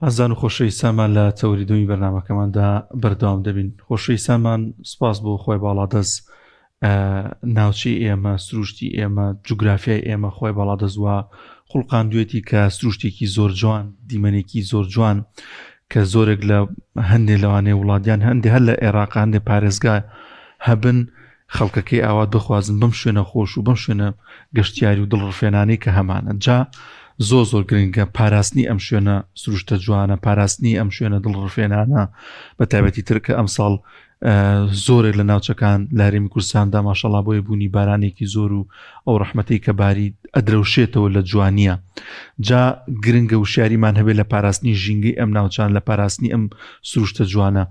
ئازان و خۆشەویستانمان لە تەوریدەوەی بەرنامەکەماندا بەردەوام دەبین. خۆشەویستانمان سوپاس بۆ خۆی باڵادەست، ناوچەی ئێمە، سروشتی ئێمە، جوگرافیای ئێمە خۆی باڵادەزوە خوڵقاندوێتی کە سروشتێکی زۆر جوان، دیمەنێکی زۆر جوان کە زۆرێک لە هەندێک لەوانەیە وڵاتیان هەندێک هەر لە عێراق هەندێک پارێزگا هەبن خەڵکەکەی ئاوات بخوازن بەم شوێنە خۆش و بەم شوێنە گەشتیاری و دڵڕفێنانەی کە هەمانە. جا زۆر گرنگە پاراستنی ئەم شوێنە سروشتە جوانە، پاراستنی ئەم شوێنە دڵڕفێنانە، بە تایبەتی ترکە ئەمساڵ زۆرێک لە ناوچەکان لە هەرێمی کوردستاندا ماشەڵڵا بۆیە بوونی بارانێکی زۆر و ئەو ڕەحمەتەی کە باری ئەدرەوشێتەوە لە جوانیە. جا گرنگە وشاریمان هەبێت لە پاراستنی ژینگەی ئەم ناوچان، لە پاراستنی ئەم سروشتە جوانە.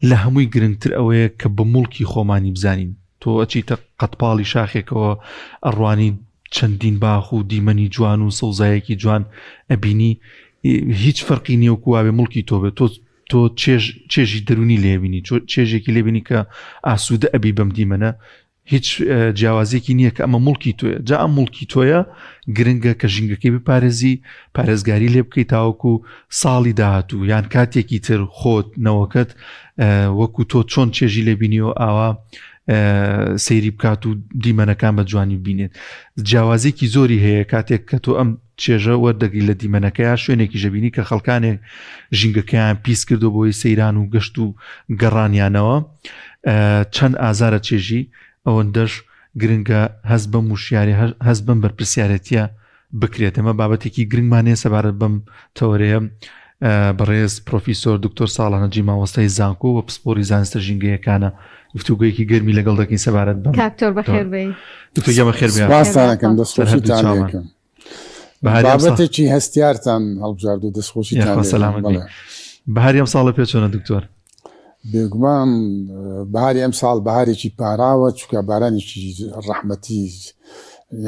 لە هەمووی گرنگتر ئەوەیە کە بە موڵکی خۆمانی بزانین. تۆ ئەچیتە قەتپاڵی شاخێکەوە ئەڕوانی چەندین باخ و دیمەنی جوان و سەوزایەکی جوان ئەبینی، هیچ فەرقی نییە وەکوواوێ موڵکی تۆ بێت. تۆ چێژی دەرونی لێبینی، چێژێکی لێبینی کە ئاسوودە ئەبی بەم دیمەنە، هیچ جیاوازێکی نییە کە ئەمە موڵکی تۆیە. جا ئەم موڵکی تۆیە گرنگە کە ژینگەکەی بپارێزی، پارێزگاری لێ بکەیت تاوەکو ساڵی داهاتوو یان کاتێکی تر خۆت نەوەکەت وەکو تۆ چۆن چێژی لێبینیەوە ئاوا سەیری بکات و دیمەنەکان بە جوانی ببینێت. جیاوازێکی زۆری هەیە کاتێک کە تۆ ئەم چێژە وەردەگری لە دیمەنەکەیە شوێنێکی ژەبینی کە خەڵکانێک ژینگەکەیان پیس کردو بۆی سەیران و گەشت و گەڕانیانەوە. چەند ئازارە چێژی ئەوەندەش گرنگە هەست بەم وشیاری هەست بەم بەرپرسیارەتیە بکرێت. ئەمە بابەتێکی گرنگمانەیە سەبارەت بەم تەوەرەیە. بەڕێز پرۆفیسۆر دکتۆر ساڵح نەجی مامۆستای زانکۆ و پسپۆری زانستە ژینگەیەکانە گفتوگویەکی گەرمی لەگەڵ دەکەین سەبارەت بەم. کاکتۆر بەخێر بێی. دکتۆر گەمە خێر بێ. سپاسانەکەم، دەستخۆشیتان لێکم. بابەتێکی هەستیارتان هەڵبژارد و دەستخۆشیتان لێ. بەهاری ئەم ساڵە پێ چۆنە دکتۆر؟ بێگومان بەهاری ئەم ساڵ بەهارێکی پاراوە، چونکە بارانێکی ڕەحمەتی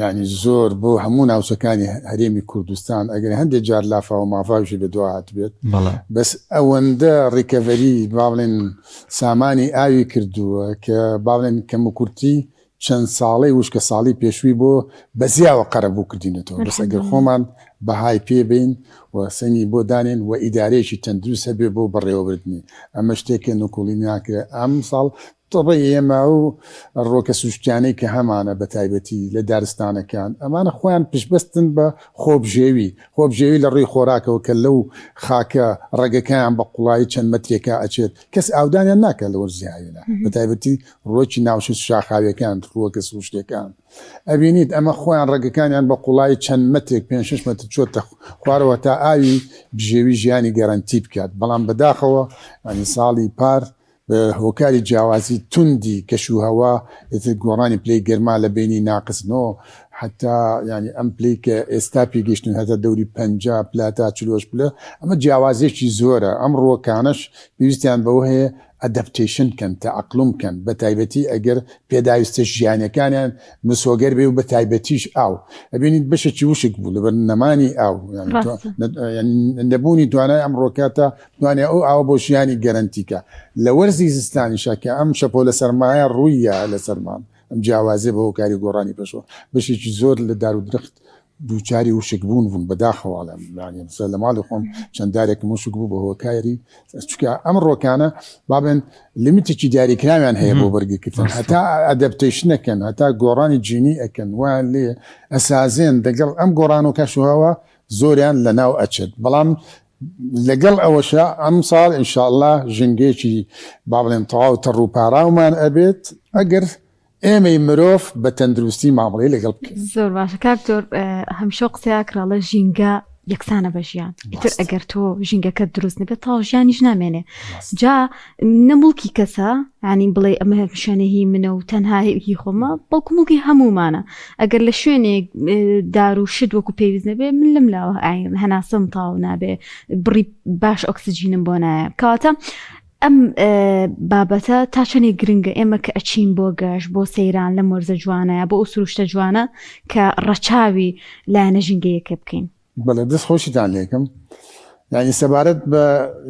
یعنی زۆر بۆ هەموو ناوچەکانی هەرێمی کوردستان. ئەگەر هەندێک جار لافاوە مافاوشی بە دو هات بێت، بەس ئەوەندە ڕیکەڤەری باڵێن سامانی ئاوی کردووە کە باڵێن کەم و کورتی چەند ساڵەی وشکە ساڵی پێشووی بۆ بەزیاوە قەرەبوو کردینەوە. بەس ئەگەر خۆمان بەهای پێبین و سەنگی بۆ دانێن و ئیدارەیەکی تەندروست هەبێ بۆ بەڕێوەبردنی ئەمە شتێکە نوکوڵی ناکرێت. ئەم ساڵ تڕێ ئێمە و ڕۆکە سوشتیانەی کە هەمانە بە تایبەتی لە دارستانەکان ئەمانە خۆیان پشبەستن بە خۆبژێوی لە ڕێی خۆراکەوە کە لەو خاکە ڕێگەکەیان بە قوڵایی چەند مەترێکە ئەچێت، کەس ئاودانیان ناکات لە وەرزیایەنە بە تایبەتی ڕۆکی ناوچە شاخاویەکان ڕۆکە سوشتەکان ئەبینیت ئەمە خۆیان ڕێگەکانیان بە قوڵایی چەند مەترێک 5-6 مەتر چۆتە خوارەوە تا ئاوی بژێوی ژیانی گەرانتی بکات. بەڵام بەداخەوە ئەنی ساڵی پار هۆکاری جیاوازی توندی کەشوهەوا گۆڕانی پلەی گەرما لە بینی ناقصنەوە حتا ینی ئەم پلەی کە ئێستا پێگەشتن هەتا دەوری 50 پلا تا 40 پلە، ئەمە جیاوازێکی زۆرە. ئەم ڕۆکانش پێویستیان بەوە هەیە ئەدەپتیشن کەن، تەعەقلوم کەن، بە تایبەتی ئەگەر پێداویستە ژیانەکانیان مسۆگەر بێ و بە تایبەتیش ئاو ئەبینیت بەشێکی وشک بوو لەبەر نەمانی ئاو نەبوونی توانای ئەم ڕۆکاتە توانێ ئەو ئاوە بۆ ژیانی گەرانتیکە. لە وەرزی زستانیشە کە ئەم شەپۆ لە سەرمایە ڕوویە لە سەرمان ئەم جیاوازێ بە هۆکاری گۆڕانی پێشەوە بەشێکی زۆر لە دار و درخت دووچاری وشک بوون بەداخەواڵم لە ماڵی خۆم چەنددارێک مشک بوو بە هۆکاری، چکە ئەم ڕۆکانە بابن لیمیتێکی دیاریکراویان هەیە بۆ بەرگکردن، هەتا ئەدەپتیشنەکەن، هەتا گۆڕانی جینی ئەکەن وان لێ ئەسازێن دەگەڵ ئەم گۆڕان و کەشوهەوە زۆریان لە ناو ئەچێت. بەڵام لەگەڵ ئەوەشە ئەم ساڵ ئینشاءالله ژنگێکی با بڵێن تەواو تەڕووپاراومان ئەبێت ئەگەر ئێمەی مرۆڤ بە تەندروستی مامەڵەی لەگەڵ بکەین. زۆر باشە کاکتۆر، هەمیشە قسەیە کراڵە ژینگە یەکسانە بە ژیان، ئیتر ئەگەر تۆ ژینگەکە دروست نبێت تاو ژیانیش نامێنێ. جا نەموڵکی کەسە ینی بڵێ ئەمە شوێنەهی منە و تەنها هی خۆمە، بەڵکو موڵکی هەمومانە. ئەگەر لە شوێنێک دار و شت وەکو پێویست نەبێ، من لەم لاوە هەناسەم تاو نابێ، بڕی باش ئۆکسجینم بۆ نایە. کەواتە ئەم بابەتە تا چەندێک گرنگە ئێمە کە ئەچین بۆ گەشت بۆ سەیران لە مۆرزە جوانەیە بۆ ئەو سروشتە جوانە کە ڕەچاوی لایەنە ژینگەیەکە بکەین. بەڵێ دەست خۆشیتان لێکم، ینی سەبارەت بە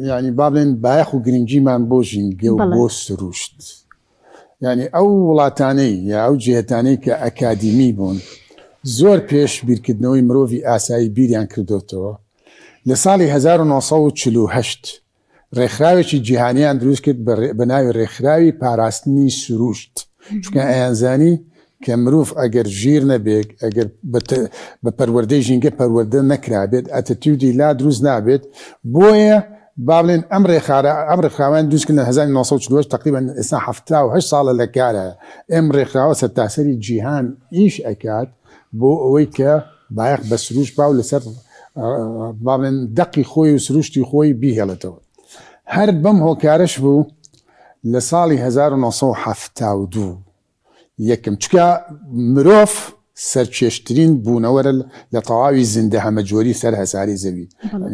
ینی با بڵێن بایەخ و گرنگیمان بۆ ژینگە و بۆ سروشت، ینی ئەو وڵاتانەی یا ئەو جێهێتانەی کە ئەکادیمی بوون زۆر پێش بیرکردنەوەی مرۆڤی ئاسایی بیریان کردوتەوە لە ساڵی 1940 ڕێکخراوێکی جیهانیان دروست کرد بە ناوی ڕێکخراوی پاراستنی سروشت، چونکە ئەیانزانی کە مرۆڤ ئەگەر ژیر نەبێت، ئەگەر بە پەروەردەی ژینگە پەروەردە نەکرابێت، ئەتەتیودی لا دروست نابێت. بۆیە با بڵێن ئەم ڕێکخراوان دروستکردن لە 1940 تقریبا ئێستا 78 ساڵە لە کارە. ئەم ڕێکخراوە سەرتاسەری جیهان ئیش ئەکات بۆ ئەوەی کە بایەخ بە سروشت باو لەسەر با بڵێن دەقی خۆی و سروشتی خۆی بیهێڵێتەوە. هەر بەم هۆکارش بوو لە ساڵی 1972 یەکەم، چکە مرۆڤ سەرکێشترین بوونەوەرە لە تەواوی زیندە هەمەجۆری سەر هەساری زەوی،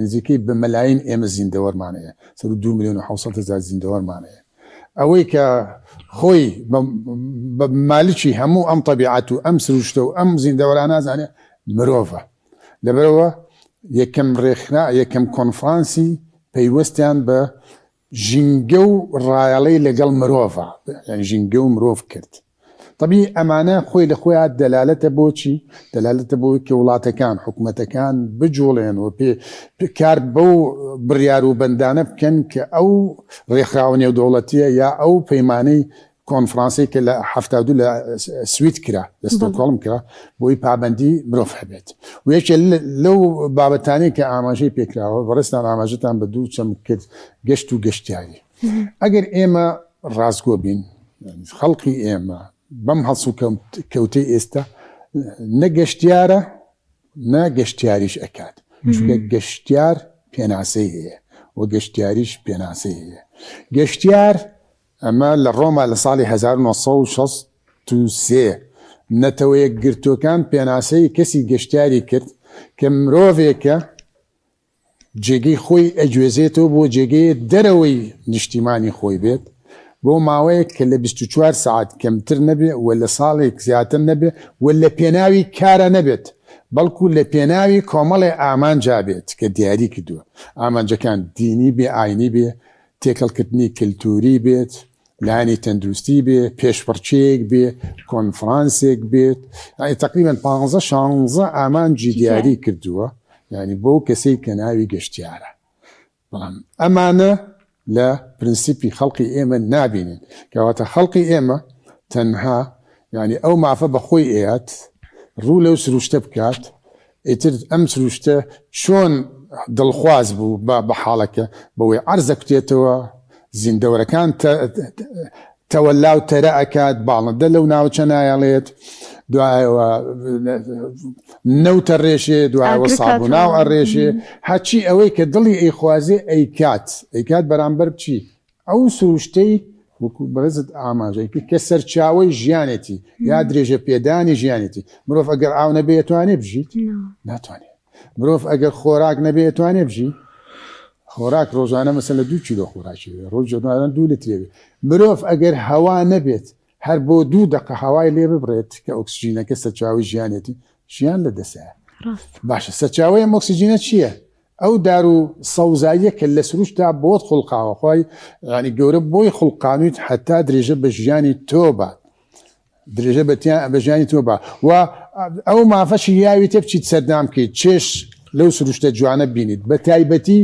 نزیکەی بە مەلاین ئێمە زیندەوەرمانەیە، سەر 2,700,000 زیندەوەرمانەیە. ئەوەی کە خۆی بە مالکی هەموو ئەم تەبیعەت و ئەم سروشتە و ئەم زیندەوەرانە نازانێت مرۆڤە. لەبەرەوە یەکەم کۆنفرانسی پەیوەستیان بە ژینگە و ڕایەڵەی لەگەڵ مرۆڤە، یعنی ژینگە و مرۆڤ کرد. طبعی ئەمانە خۆی لە خۆیان دەلالەتە بۆچی؟ دەلالەتە بۆی کە وڵاتەکان حکوومەتەکان بجوڵێن و کار بەو بڕیار و بەندانە بکەن کە ئەو ڕێکخراوە نێودەوڵەتیە یا ئەو پەیمانەی کۆنفرانسی کە لە 72 لە سوید کرا، لە ستۆکۆڵم کرا، بۆی پابەندی مرۆڤ هەبێت. و یەکێ لەو بابەتانەی کە ئاماژەی پێکراوە بەڕێستان ئاماژەتان بە دوو چەم کرد، گەشت و گەشتیاری. ئەگەر ئێمە ڕاستگۆ بین، خەڵقی ئێمە بەم هەڵس و کەوتەی ئێستا نەگەشتیارە نەگەشتیاریش ئەکات، چونکە گەشتیار پێناسەی هەیە و گەشتیاریش پێناسەی هەیە. گەشتیار ئەمە لە ڕۆما لە ساڵی 1963 نەتەوەیەک گرتوەکان پێناسەی کەسی گەشتیاری کرد کە مرۆڤێکە جێگەی خۆی ئەگوێزێتەوە بۆ جێگەی دەرەوەی نیشتیمانی خۆی بێت بۆ ماوەیەک کە لە 24 ساعت کەمتر نەبێ و لە ساڵێک زیاتر نەبێ و لە پێناوی کارە نەبێت، بەڵکو لە پێناوی کۆمەڵی ئامانجا بێت کە دیاری کردووە. ئامانجەکان دینی بێ، ئاینی بێ، تێکەڵکردنی کللتوری بێت، لایەنی تەندروستی بێ، پێشبڕچەیەک بێ، کۆنفرانسێک بێت. تقریبا 15-16 ئامانجی دیاری کردووە، یعنی بۆ کەسەی کە ناوی گەشتیارە. بەڵام ئەمانە لە پرینسیپی خەڵقی ئێمە نابینن، کەواتە خەڵقی ئێمە تەنها یعنی ئەو مافە بەخۆی ئێات ڕوو لەو سروشتە بکات، ئیتر ئەم سروشتە چۆن دڵخواز بوو بە حاڵەکە بەوەی عەرزە کوتێتەوە، زیندەوەرەکان تەوەلا و تەرە ئەکات، باڵندە لەو ناوچە نایەڵێت، دوایەوە نەوتە ڕێشێ، دوایەوە سابووناو ئەڕێژێ، هەچی ئەوەی کە دڵی ئەیخوازێ ئەیکات بەرامبەر بچی ئەو سروشتەی وەکو بەڕێزت ئاماژەیەکی کە سەرچاوەی ژیانێتی یا درێژە پێدانی ژیانێتی. مرۆڤ ئەگەر ئاو نەبێ توانێ بژیت؟ ناتوانێت. مرۆڤ ئەگەر خۆراک نەبێ توانێ بژی؟ خۆراک ڕۆژانە مەسەن لە 2 کیلۆ خۆراکی ڕۆژانە 2 لترێ. مرۆڤ ئەگەر هەوا نەبێت هەر بۆ 2 دقە هەوای لێ ببڕێت کە ئۆکسجینەکە سەرچاوی ژیانێتی، ژیان لە دەسایە. باشە سەرچاوی ئەم ئۆکسجینە چییە؟ ئەو دار و سەوزاییە کە لە سروشتا بۆت خوڵقاوە، خۆی ینی گەورە بۆی خوڵقانویت حتا درێژە بە ژیانی تۆ بە، درێژە بە ژیانی تۆ بە، و ئەو مافەشی یاوی تێ بچیت سەردام بکەیت، چێش لەو سروشتە جوانە بینیت. بە تایبەتی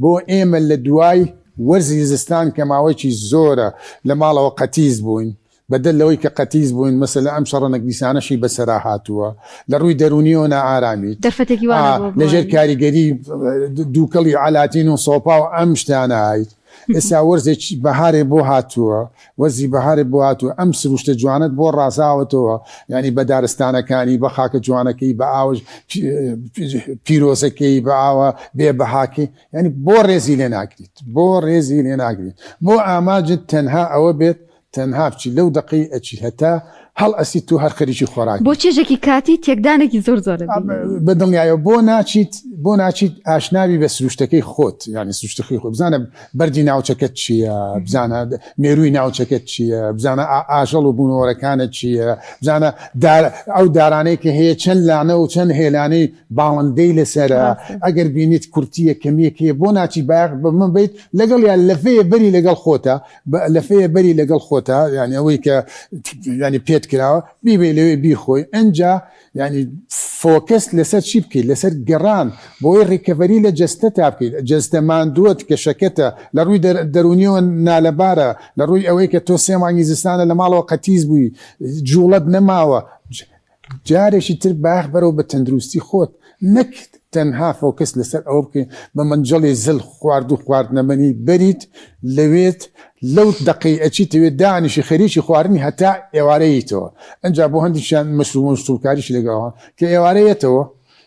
بۆ ئێمە لە دوای وەرزی زستان کە ماوەیەکی زۆرە لە ماڵەوە قەتیز بووین، بەدەل لەوەی کە قەتیز بووین مەسەلا ئەم شەڕەنەک دیسانەشی بەسەرا هاتووە لە ڕووی دەرونیەوە نائارامیت، لەژێر کاریگەری دووکەڵی عالاتین و سۆپا و ئەم شتانە هایت. ئێستا وەرزێکی بەهارێ بۆ هاتووە، وەرزی بەهارێ بۆ هاتووە، ئەم سروشتە جوانت بۆ ڕازاوەتەوە، ینی بە دارستانەکانی بە خاکە جوانەکەی بە ئاوش پیرۆزەکەی بە ئاوە بێ بەهاکی، ینی بۆ ڕێزی لێ ناگریت، بۆ ڕێزی لێ ناگریت، بۆ ئاماجت تەنها ئەوە بێت تەنها بچی لەو دقی ئەچی هەتا هەڵ ئەسی تو هەر خەریکی خۆراک بۆ چێژێکی کاتی تێکدانێکی زۆر زۆرە بەدڵنیایە بۆ ناچیت ئاشناوی بە سروشتەکەی خۆت، ینی سروشتەکەی خۆ بزانە بەردی ناوچەکەت چییە، بزانە مێرووی ناوچەکەت چییە، بزانە ئاژەڵ و بوونەوەرەکانت چییە، بزانە ئەو دارانەی کە هەیە چەند لانە و چەند هێلانەی باڵندەی لەسەرە، ئەگەر بینیت کورتیە کەمیەکەیە بۆ ناچی باق بە من بیت لەگەڵ یان لەفەیە بەری لەگەڵ خۆتە، لەفەیە بەری لەگەڵ خۆتە، ینی ئەوەی کە ینی پێت کراوە بیبێ لەوێ بیخۆی ئەنجا ینی فۆکەس لەسەر چی بکەیت، لەسەر گەڕان بۆی ڕیکەڤەری لە جەستە تا بکەیت جەستە ماندووت کە شەکەتە لە ڕووی دەرونیەوە نالەبارە لە ڕووی ئەوەی کە تۆ 3 مانگی زستانە لە ماڵەوە قەتیز بووی جوڵت نەماوە جارێکی تر باخ بەرەو بە تەندروستی خۆت نەک تەنها فۆکس لەسەر ئەوە بکەین بە منجەڵی زل خوارد و خواردنەمەنی بەریت لەوێت لەو دقی ئەچیتەوێت دانیشی خەریکی خواردنی هەتا ئێوارەیەتەوە ئەنجا بۆ هەندێکیان مەشروبکاریش لەگەڵەوە کە ئێوارەیەتەوە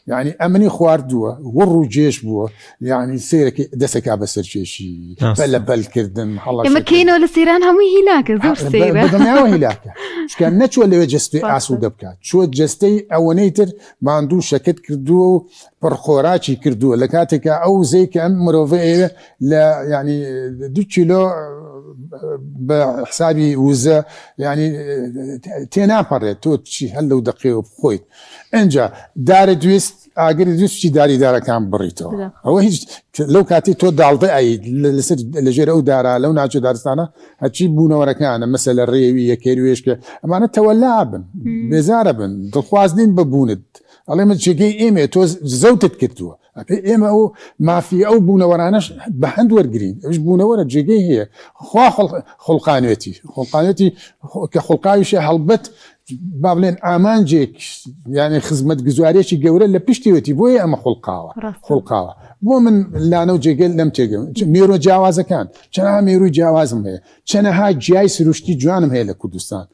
یعنی ئەمنی خواردووە وڕ و جێش بووە یعنی سیرەکە دەسەکا بەسەر کێشی بەلە بەلکردن ئێمە کەینەوە لە سەیران هەمووی هیلاکە زۆر سەیرە بەدەمیاوە هیلاکە شکان نەچوە لەوێ جەستەی ئاسوودە بکات چوە جەستەی ئەوەنەی تر ماندوو شەکت کردووە و پڕخۆراکی کردووە لە کاتێکە ئەو زەی کە ئەم مرۆڤە ئێوە لە ینی 2 کیلۆ بە حسابی وزە ینی تێناپەڕێت تۆ چی هەل لەو دقیقەوە بخۆیت ئەنجا دارە دوێست ئاگری دوستی داریدارەکان بڕیتەوە ئەوە هیچ لەو کاتی تۆ داڵدە ئەید لەسەر لەژێر ئەو دارا لەو ناچە دارستانە هەچی بوونەوەرەکانە مەسە لە ڕێوی یەکێروێشکە ئەمانە تەوەلا بن بێزارە بن دڵخوازنین ببوونت ئەڵێ من جێگەی ئێمە تۆ زەوتت کردووە ئێمە ئەو مافی ئەو بوونەوەرانەش بە هەند وەرگین ئەوش بوونەوەرە جێگەی هەیە خوا خڵقانێتی کە خڵقاویشە هەڵبەت با بڵێن ئامانجێک یعنی خزمەت گوزارێکی گەورە لە پشتیوەتی بۆیە ئەمە خڵقاوە بۆ من لاانە و جێگەل لەم تێگەم میێرۆ جیاوازەکان چەنەها میێروی جیاوازم هەیە چەنەها جیای سروشتی جوانم هەیە لە کوردستان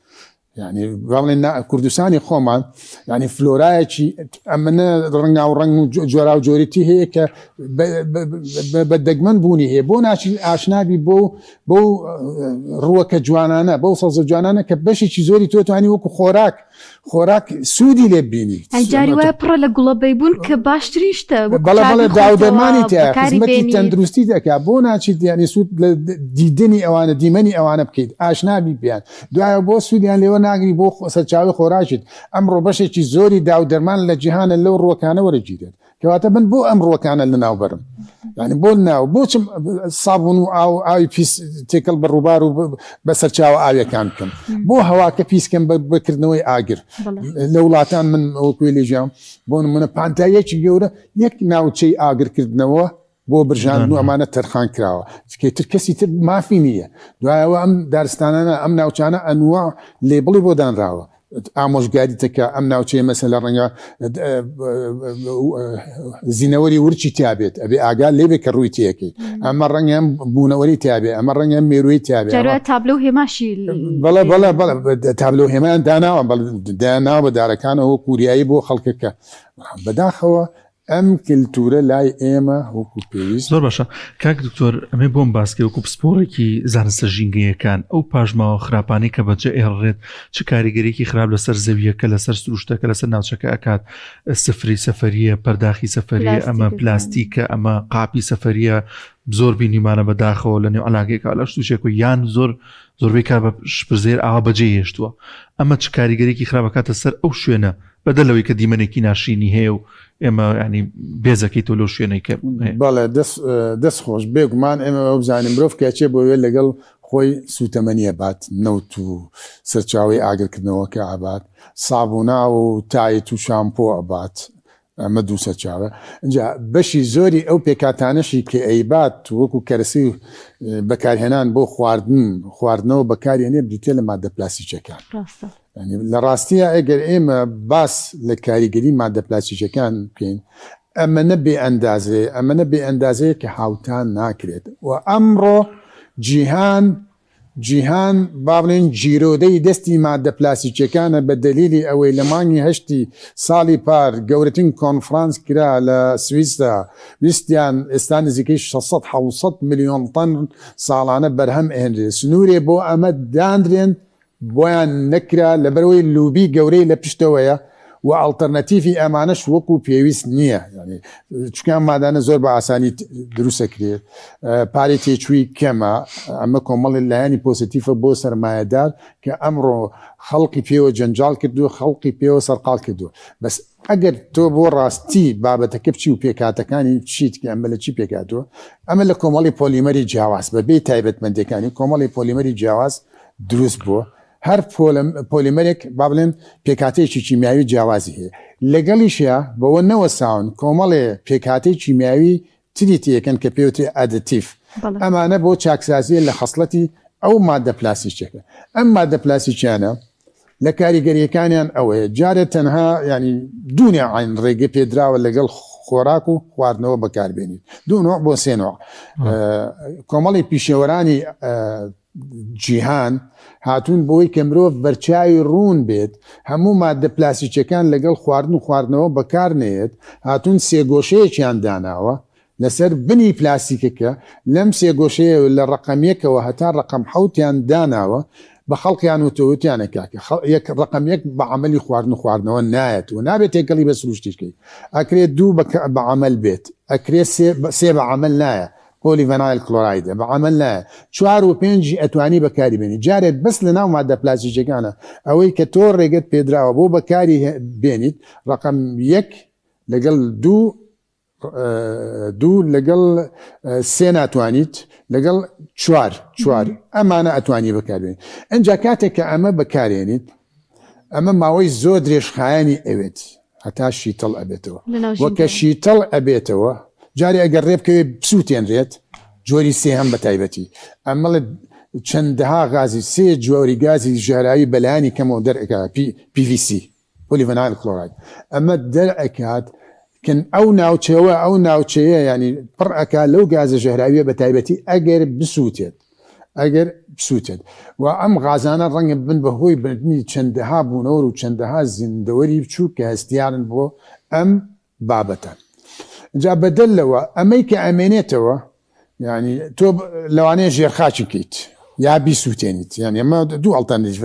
یعنی باڵێن کوردستانی خۆمان ینی فلۆرایەکی ئەمنە ڕنگا و ڕنگ و جۆرا و جۆریتی هەیە کە بە دەگمەن بوونی هەیە بۆ ناچی ئاشنابی بۆ ڕووەکە جوانانە بەو سەڵزە جوانانە کە بەشێکی زۆری تۆ توانی وەکو خۆراک سوودی لێ بینی جاری وایە پڕە لە گوڵەبەی بوون کە باشترین شتە بەڵێ داودەمانی تیا خزمەتی تەندروستی دەکا بۆ ناچیت یعنی سوود لە دیدنی ئەوانە دیمەنی ئەوانە بکەیت ئاشنابی بیان دوایە بۆ سوودیان لێوە ناگری بۆ سەرچاوی خۆراکیت ئەمڕۆ بەشێکی زۆری داودەرمان لە جیهانە لەو ڕووەکانە وەرەگیرێت کەواتە بن بۆ ئەم ڕووەکانە لە ناوبەرم ینی بۆ ناو بۆچم سابوون و ئاوی پیس تێکەڵ بە ڕووبار و بە سەرچاوە ئاویەکان بکەم بۆ هەواکە پیسکەم بەکردنەوەی ئاگر لە وڵاتان من ئەوکوێ لێژیام بۆ نمونە پانتایەکی گەورە یەک ناوچەی ئاگرکردنەوە بۆ برژاندن و ئەمانە تەرخان کراوە تر کەسی تر مافی نییە دوایەوە ئەم دارستانانە ئەم ناوچانە ئەنوە لێبڵی بۆ دانراوە ئامۆژگاری تەکە ئەم ناوچەیە مەسە لە ڕەنگە زینەوەری ورچی تیابێت ئەبێ ئاگال لێبێ کە ڕووی تیەکەی ئەمە ڕەنگەم بوونەوەری تیابێ ئەمە ڕەنگەم مێروی تیابێت تابلو هێماشی بەڵێ تابلو هێمان داناوە داناوە بە دارەکانەوە کوریایی بۆ خەڵکەکە بەداخەوە ئەم کللتورە لای ئێمە وەکو پێویست زۆر باشە کاک دکتۆر ئەمێ بۆم باسکە وەکو پسپۆڕێکی زانستە ژینگەیەکان ئەو پاژماوە خراپانی کە بەجێ ئێڕێت چ کاریگەرێکی خراپ لەسەر زەویەکە لەسەر سروشتەکە لەسەر ناوچەکە ئەکات سفری سەفەریە پەرداخی سەفەریە ئەمە پلاستیکە ئەمە قاپی سەفەریە زۆر بینیمانە بەداخەوە لە نێو علاگەیەکە لە شتوشێک و یان زۆربەی کار بە شپرزێر ئاوا بەجێ هێشتووە ئەمە چ کاریگەرێکی خراپەکاتە سەر ئەو شوێنە بەدەلەوەی کە دیمەنێکی ناشینی هەیە و ئێمە ینی بێزەکەی تۆ لەو شوێنەی کە بەڵێ دەست خۆش بێگومان ئێمە بزانین مرۆڤ کەچێ بۆوێ لەگەڵ خۆی سوتەمەنیە بات نەوت و سەرچاوی ئاگرکردنەوەکە ئابات سابوونا و تایت و شامپۆ ئەبات ئەمە دوو سەرچاوە اینجا بەشی زۆری ئەو پێکاتانەشی کە ئەیبات وەکو کەرسی بەکارهێنان بۆ خواردنەوە بەکارهێنێ بریتێ لە مادە پلاستیکەکان لە ڕاستیە ئەگەر ئێمە باس لە کاریگەری مادە پلاستیکەکان بکەین ئەمەنە بێ ئەندازەیە کە هاوتان ناکرێت و ئەمڕۆ جیهان بابلین جیرۆدەی دەستی مادە پلاستیکەکانە بە دلیلی ئەوەی لە مانگی هەشتی ساڵی پار گەورەترین کۆنفرانس کرا لە سویسدا ویستیان ئێستا نزیکەی 600-700 میلیۆن تەن ساڵانە بەرهەم ئێنرێ سنوورێ بۆ ئەمە دانرێن بۆیان نەکرا لەبەرەوەی لوبی گەورەی لە پشتەوەیە و ئالتەرنەتیڤی ئەمانەش وەکو پێویست نییە ینی چکان مادانە زۆر بە ئاسانی دروستەکرێت پارێ تێچووی کەمە ئەمە کۆمەڵی لایەنی پۆزیتیڤە بۆ سەرمایەدار کە ئەمڕۆ خەڵقی پێوە جەنجاڵ کردو خەڵقی پێوە سەرقاڵ کردو بەس ئەگەر تۆ بۆ ڕاستی بابەتەکە بچی و پێکاتەکانی چیت کە ئەمە لە چی پێکاتوە ئەمە لە کۆمەڵی پۆلیمەری جیاواز بەبێ تایبەتمەندەکانی کۆمەڵی پۆلیمەری جیاواز دروست بووە هەر پۆلیمەرێک با بڵێن پێکاتەیەکی کیمیاوی جیاوازی هەیە لەگەڵیشە بەوە نەوەساون کۆمەڵێ پێکاتەی کیمیاوی تری تێکەن کە پێوتێ ئەدتیف ئەمانە بۆ چاکسازیە لە خەسڵەتی ئەو مادە پلاسیکێکە ئەم مادە پلاسیکیانە لە کاریگەریەکانیان ئەوەیە جارێت تەنها ینی دوونیا عین ڕێگە پێدراوە لەگەڵ خۆراک و خواردنەوە بەکاربێنیت دوو نوع بۆ سێ نوع کۆمەڵی پیشەوەرانی جیهان هاتوون بۆی کە مرۆڤ بەرچاوی ڕوون بێت هەموو مادە پلاسیکەکان لەگەڵ خواردن و خواردنەوە بەکارنێت هاتوون سێگۆشەیەکیان داناوە لەسەر بنی پلاسیکەکە لەم سێگۆشەیە لە ڕقەمیەکەوە هەتا ڕقم حوتیان داناوە بە خەڵقیان وتەوتیانە کاکە یەک ڕقەمیەک بە عملی خواردن و خواردنەوە نایەت و نابێت تێکەڵی بە سروشتیشکەی ئەکرێت دوو بە عمل بێت ئەکرێت سێ بە عمل نایە پۆلیڤێنایل کلۆرایدە بە عمل نایە 4 و 5 ئەتوانی بەکاری بێنی جارێت بەس لە ناو مادە پلاسیکەکانە ئەوەی کە تۆ ڕێگەت پێدراوە بۆ بەکاری بێنیت ڕقم 1 لەگەڵ دوو لەگەڵ سێ ناتوانیت لەگەڵ 4 ئەمانە ئەتوانی بەکاربێنیت ئەجا کاتێک کە ئەمە بەکارێنیت ئەمە ماوەی زۆر درێژخایانی ئەوێت هەتا شیتڵ ئەبێتەوە وەکە شیتڵ ئەبێتەوە جارێ ئەگەر ڕێبکەوێ بسووتێنرێت جۆری سێ هەم بە تایبەتی ئەمەڵێت چەندەها غازی سێ جۆری گازی ژێرایی بەلایانی کەمەوە دەرئەکە PVC پۆلیڤێنایل کلۆراید ئەمە دەرئەکات کن ئەو ناوچەیە ینی پڕ ئەکا لەو گازە ژێراویە بە تایبەتی ئەگەر بسووتێت و ئەم غازانە ڕەنگە بن بەهۆی بردننی چەندەها بوونەوە و چەندەها زیندەوەری بچوو کە هەستیارن بۆ ئەم بابەتە جا بەدەلەوە ئەمەی کە ئەمێنێتەوە ینی تۆ لەوانەیە ژێرخاچی بکەیت یا بیسووتێنیت یعنی ئەمە دوو ئەڵتەنیش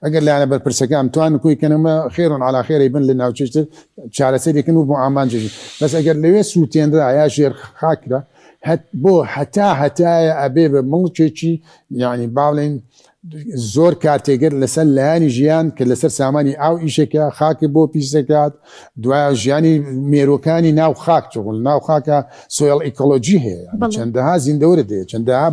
ئەگەر لایەنە بەرپرسەکان توان کوی کەنەمە خێرن علا خێری بن لە ناوچەشتر چارەسەرێکن و بۆ ئامانجێژی بەس ئەگەر لەوێ سووتێنرا یا ژێر خاکرا بۆ هەتایە ئەبێ بە مڵکێکی ینی باڵێن زۆر کارتێگەر لەسەر لایانی ژیان کە لەسەر سامانی ئاو ئیشەکە خاکە بۆ پیسەکات دوای ژیانی مێرۆکانی ناو خاک چۆڵ ناو خاکە سۆیل ئیکۆلۆژی هەیە چەندەها زیندەوەرت هەیە چەندەها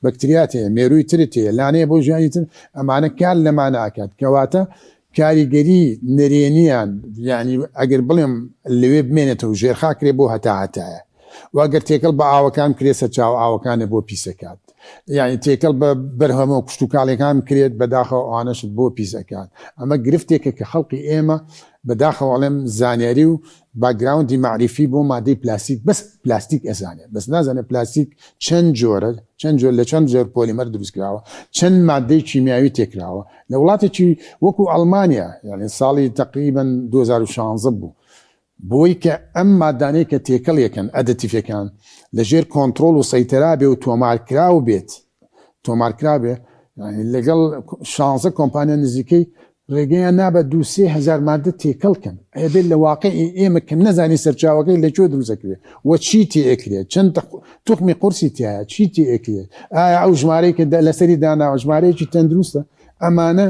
بەکتریات هەیە مێرووی ترت هەیە لانەیە بۆ ژیانی تر ئەمانە کار لەمانە ئاکات کەواتە کاریگەری نەرێنیان ینی ئەگەر بڵێم لەوێ بمێنێتەوە ژێرخاکرێ بۆ هەتایە واگەر تێکەڵ بە ئاوەکان کرێسە چاو ئاوەکانە بۆ پیسەکات یعنی تێکەڵ بە بەرهەمە و کشتتوکاڵەکان کرێت بەداخەوە ئەوانەشت بۆ پیسەکان ئەمە گرفتێکە کە خەڵقی ئێمە بەداخەوەڵێم زانیاری و باگراوندی معریفی بۆ مادەی پلاستیک بەس پلاستیک ئەزانێت بەس نازانێت پلاستیک چەند جۆر لە چەند زۆر پۆلیمەر دروستکراوە چەند مادەی کیمیاوی تێکراوە لە وڵاتێکی وەکو ئەڵمانیا یعنی ساڵی تقریبا 2016 بوو بۆی کە ئەم مادانەی کە تێکەڵیەکەن ئەدەتیفەکان لەژێر کۆنتترۆل و سەیتەرا بێ و تۆمارکراو بێت لەگەڵ 16 کۆمپانیا نزیکەی ڕێگەیان نابە 2-3 مادە تێکەڵکەن ئەبێت لە واقعی ئێمە کەم نەزانی سەرچاوەکەی لەکوێ دروستەکرێت وە چی تێئەکرێت چەند توخمی قورسی تایە چی تێئەکرێت ئایا ئەو ژمارەی کە لەسەری داناوە ژمارەیەکی تەندروستە ئەمانە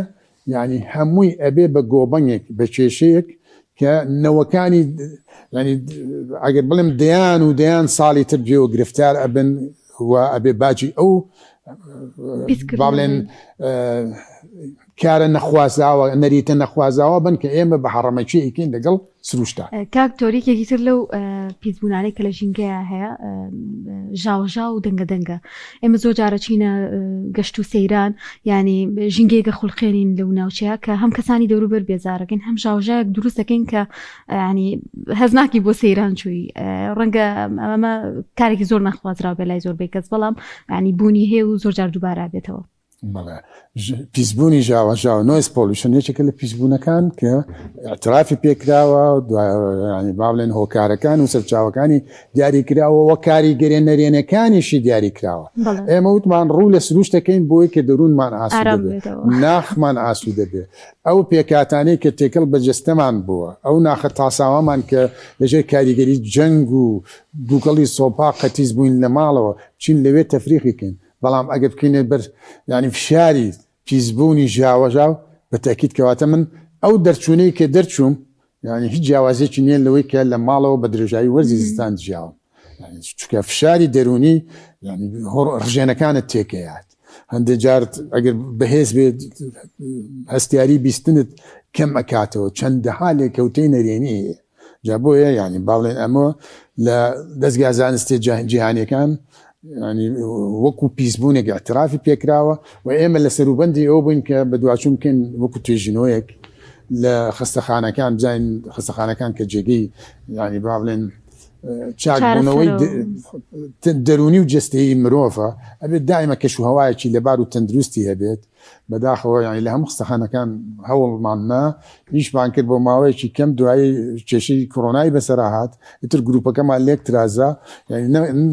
ینی هەمووی ئەبێ بە گۆبەنێک بە کێشەیەک کە نەوەکانی ئەگەر بڵێم دەیان ساڵی تر جێ و گرفتار ئەبن و ئەبێ باجی ئەو باڵێن کارە نەخوازاوە نەریتە نەخوازاوە بن کە ئێمە بە حەڕەمەکی ئیکەین لەگەڵ سروشتا کاک تۆریکێکی تر لەو پیسبوونانەی کە لە ژینگەیە هەیە ژاوژا و دەنگە ئێمە زۆر جارە چینە گەشت و سەیران ینی ژینگەیەکە خوڵقێنین لەو ناوچەیە کە هەم کەسانی دەوروبەر بێزارەکەین هەم ژاوژایەک دروست دەکەین کە ینی هەزناکی بۆ سەیران چووی ڕەنگە ئەمە کارێکی زۆر نەخوازرا بێ لای زۆربەی کەس بەڵام ینی بوونی هەیە و زۆر جار دووبارە بێتەوە پیسبوونی ژاوەژاو نۆیز پۆلیوشن یەکێکە لە پیسبوونەکان کە ئەترافی پێکراوە ینی باڵێن هۆکارەکان و سەرچاوەکانی دیاریکراوە وە کاریگەری نەرێنەکانیشی دیاری کراوە ئێمە وتمان ڕوو لە سروشتەکەین بۆی کە دەروونمان ئاسوودە بێت ناخمان ئاسوودە بێت ئەو پێکاتانەی کە تێکەڵ بەجەستەمان بووە ئەو ناخە تاساوامان کە لەژێر کاریگەری جەنگ و دووکەڵی سۆپا قەتیز بووین لە ماڵەوە چین لەوێ تەفریقیکەین بەڵام ئەگەر بکەینێ بەر ینی فشاری پیسبوونی ژاوەژاو بە تاکید کەواتە من ئەو دەرچوونەی کە دەرچووم ینی هیچ جیاوازێکی نییە لەوەی کە لە ماڵەوە بە درێژایی وەرزی زستان ژیاوم چکە فشاری دەرونی ڕژێنەکانت تێکەیات هەندێک جار ئەگەر بەهێز بێت هەستیاری بیستنت کەم ئەکاتەوە چەندەها لێکەوتەی نەرێنی جا بۆیە ینی باڵێن ئەمە لە دەستگا زانستی جیهانیەکان ینی وەکو پیسبوونێک اعترافی پێکراوە و ئێمە لە سەروبەندی ئەو بووین کە بە دوواچوو بکەین وەکو توێژینەوەیەک لە خستەخانەکان بزانین خستەخانەکان کە جێگەی ینی با بڵێن چاکبوونەوەی دەرونی و جستەیی مرۆڤە ئەبێت دائیمە کەشوهەوایەکی لەبار و تەندروستی هەبێت بەداخەوە ینی لە هەموو خستەخانەکان هەوڵماننا هیچمان کرد بۆ ماوەیەکی کەم دوایی کێشەی کۆڕۆنای بەسەرا هات ئیتر گروپەکەمان لێک ترازا ینی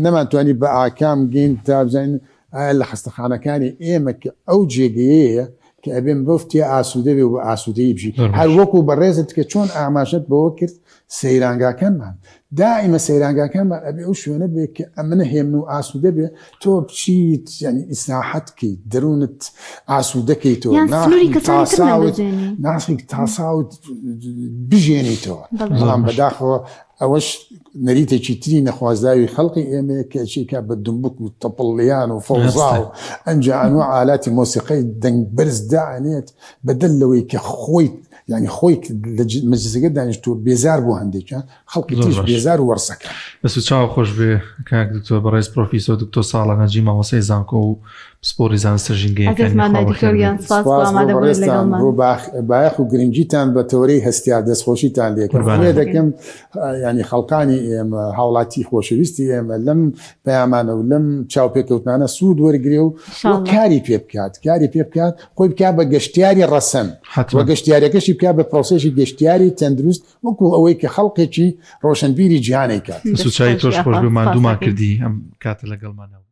نەمانتوانی بە ئاکام گەین تا بزانین ئایا لە خستەخانەکانی ئێمە کە ئەو جێگەیەیە کە ئەبێن بەفتی ئاسوودە بێ و بە ئاسوودەی بژی هەر وەکو بەڕێزت کە چۆن ئاماژەت بەوە کرد سەیرانگاکانمان دائیمە سەیرانگاکانمان ئەبێ ئەو شوێنە بێ کە ئەمنە هێمن و ئاسوودە بێ تۆ بچیت ینی ئیساحەتکەیت دەروونت ئاسوودەکەیتەوە ناخی تاساوت بژێنیتەوە بەڵام بەداخەوە ئەوەش نەریتێکی تری نەخوازداوی خەڵقی ئێمە کەچیکە بە دنبک و تەپڵیان و فەوزا و ئەنجان و ئالاتی مۆسیقی دەنگ بەرز دانێت بەدەل لەوەی کە خۆی ینی خۆی مەجلسەکە دانیشتووە بێزار بۆ هەندێکیان خەڵکی تریش بێزار و وەرسەکە بەس چاو خۆش بێ کاک دکتۆر بەڕێز پرۆفیسۆر دکتۆر ساڵح نەجی مامۆستای زانکۆ و سپۆری زانستە ژینگەیەکانی باەخ و گرنگیتان بە تەورەی هەستیار دەستخۆشیتان لێکردێ دەکەم ینی خەڵکانی ئێمە هاوڵاتی خۆشەویستی ئێمە لەم پەیامانە و لەم چاوپێکەوتانە سوود وەرگێ و کاری پێ بکات خۆی بکا بە گەشتیاری ڕەسەن وە گەشتیارەکەشی بکا بە پرۆسێکی گەشتیاری تەندروست وەکو ئەوەی کە خەڵقێکی ڕۆشنبیری جیهانێک کات سوچایی تۆش خۆش بێ ماندوومان کردی ئەم کاتە لەگەڵمانەوە.